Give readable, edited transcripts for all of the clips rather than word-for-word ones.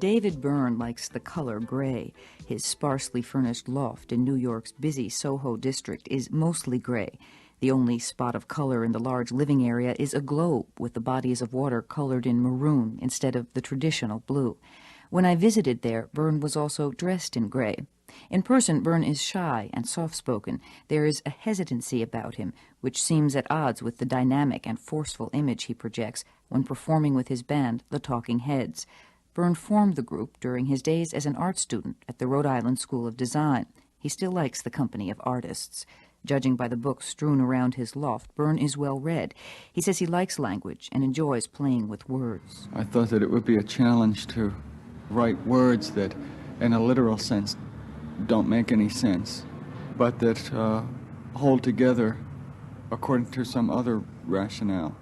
David Byrne likes the color gray. His sparsely furnished loft in New York's busy Soho district is mostly gray. The only spot of color in the large living area is a globe with the bodies of water colored in maroon instead of the traditional blue. When I visited there, Byrne was also dressed in gray. In person, Byrne is shy and soft-spoken. There is a hesitancy about him, which seems at odds with the dynamic and forceful image he projects when performing with his band, the Talking Heads. Byrne formed the group during his days as an art student at the Rhode Island School of Design. He still likes the company of artists. Judging by the books strewn around his loft, Byrne is well-read. He says he likes language and enjoys playing with words. I thought that it would be a challenge to write words that, in a literal sense, don't make any sense, but that hold together according to some other rationale.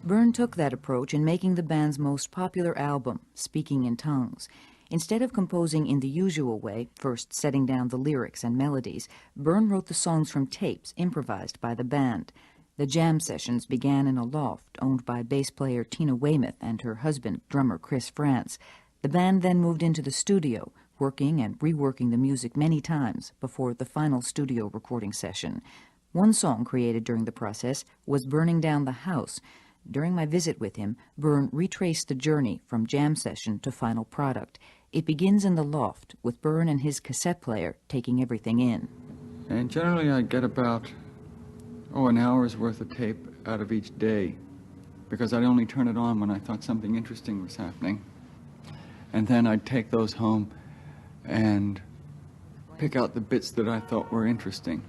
Byrne took that approach in making the band's most popular album, Speaking in Tongues. Instead of composing in the usual way, first setting down the lyrics and melodies, Byrne wrote the songs from tapes improvised by the band. The jam sessions began in a loft owned by bass player Tina Weymouth and her husband, drummer Chris France. The band then moved into the studio, working and reworking the music many times before the final studio recording session. One song created during the process was Burning Down the House. During my visit with him, Byrne retraced the journey from jam session to final product. It begins in the loft, with Byrne and his cassette player taking everything in. And generally I get about, an hour's worth of tape out of each day, because I'd only turn it on when I thought something interesting was happening. And then I'd take those home and pick out the bits that I thought were interesting.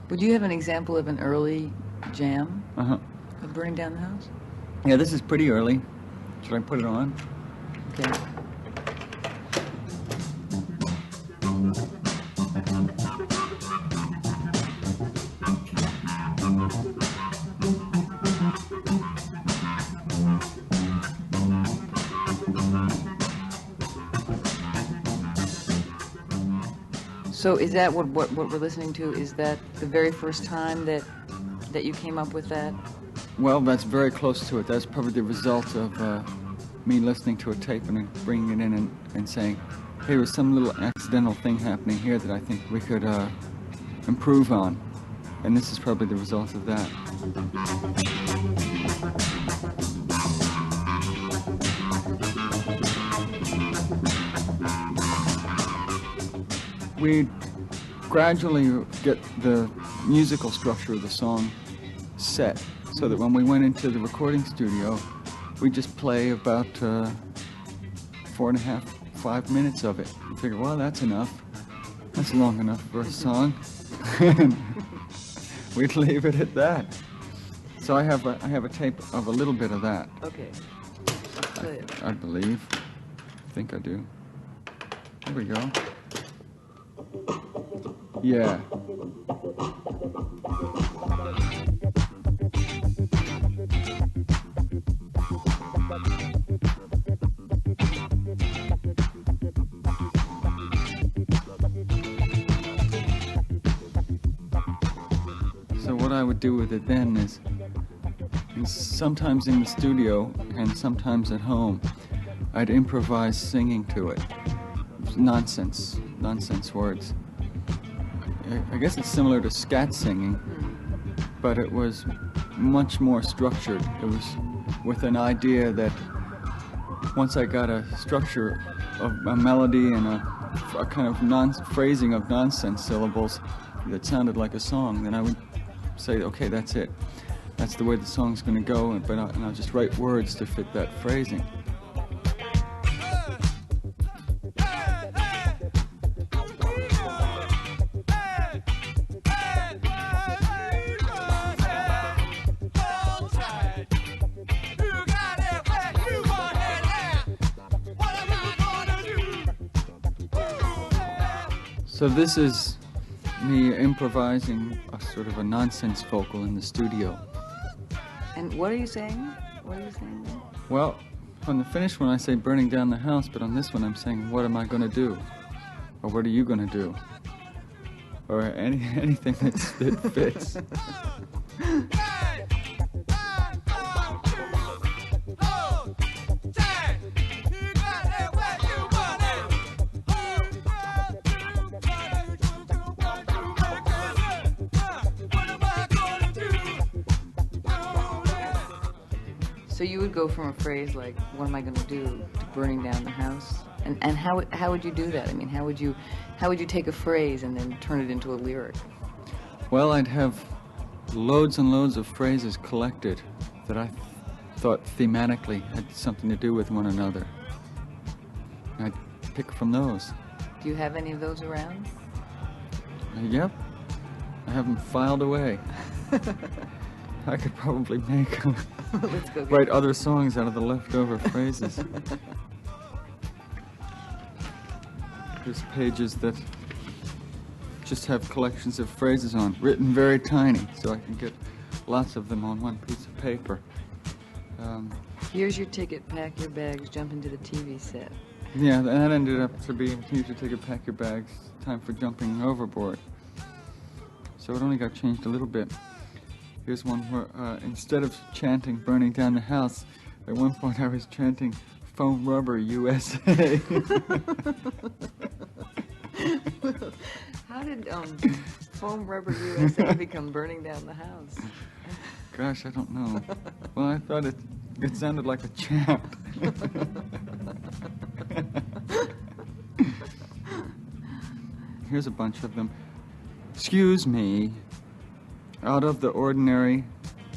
Would you have an example of an early jam Uh-huh. of Burning Down the House? Yeah, this is pretty early. Should I put it on? Okay. So is that what we're listening to? Is that the very first time that you came up with that? Well, that's very close to it. That's probably the result of me listening to a tape and then bringing it in and saying, hey, there's some little accidental thing happening here that I think we could improve on. And this is probably the result of that. We gradually get the musical structure of the song set so that when we went into the recording studio, we just play about 4.5, 5 minutes of it. We figure, well, that's enough. That's long enough for a song. And we'd leave it at that. So I have a tape of a little bit of that. Okay. Play it. I believe. I think I do. Here we go. Yeah. So what I would do with it then is sometimes in the studio and sometimes at home, I'd improvise singing to it. Nonsense words. I guess it's similar to scat singing, but it was much more structured. It was with an idea that once I got a structure of a melody and a kind of phrasing of nonsense syllables that sounded like a song, then I would say, okay, that's it. That's the way the song's going to go, and I'll just write words to fit that phrasing. So this is me improvising a sort of a nonsense vocal in the studio. And what are you saying? What are you saying there? Well, on the finished one I say burning down the house, but on this one I'm saying, what am I going to do? Or what are you going to do? Or anything that fits. So you would go from a phrase like, what am I going to do, to burning down the house? And how would you do that? I mean, how would you take a phrase and then turn it into a lyric? Well, I'd have loads and loads of phrases collected that I thought thematically had something to do with one another. I'd pick from those. Do you have any of those around? Yep. I have them filed away. I could probably make Let's go write other songs out of the leftover phrases. There's pages that just have collections of phrases on, written very tiny, so I can get lots of them on one piece of paper. Here's your ticket, pack your bags, jump into the TV set. Yeah, that ended up to be, here's your ticket, pack your bags, time for jumping overboard. So it only got changed a little bit. Here's one where instead of chanting burning down the house, at one point I was chanting foam rubber USA. How did foam rubber USA become burning down the house? Gosh, I don't know. Well, I thought it sounded like a chant. Here's a bunch of them. Excuse me. Out of the ordinary,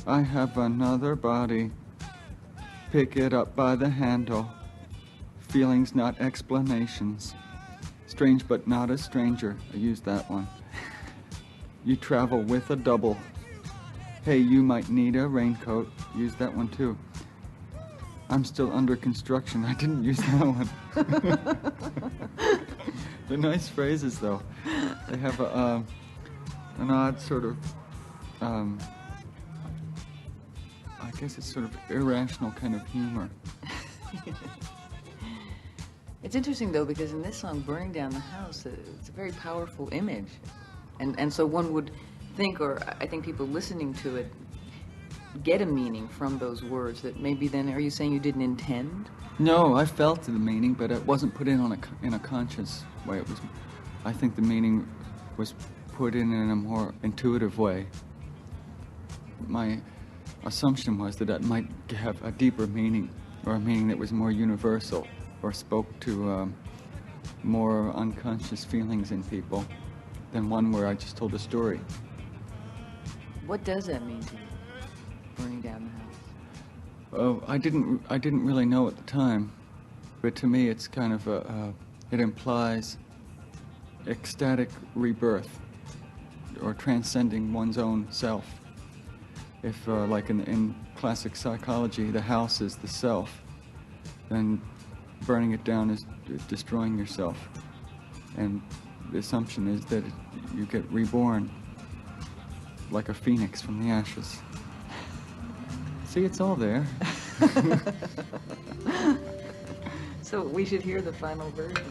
I have another body. Pick it up by the handle. Feelings, not explanations. Strange but not a stranger. I used that one. You travel with a double. Hey, you might need a raincoat. Use that one too. I'm still under construction. I didn't use that one. They're nice phrases, though. They have an odd sort of, I guess it's sort of irrational kind of humor. It's interesting, though, because in this song, Burning Down the House, it's a very powerful image. And so one would think, or I think people listening to it, get a meaning from those words that maybe then, are you saying you didn't intend? No, I felt the meaning, but it wasn't put in in a conscious way. It was, I think the meaning was put in a more intuitive way. My assumption was that it might have a deeper meaning, or a meaning that was more universal, or spoke to more unconscious feelings in people than one where I just told a story. What does that mean to you, burning down the house? Oh, I didn't really know at the time, but to me it's kind of it implies ecstatic rebirth, or transcending one's own self. If, like in classic psychology, the house is the self, then burning it down is destroying yourself. And the assumption is that you get reborn like a phoenix from the ashes. See, it's all there. So we should hear the final version.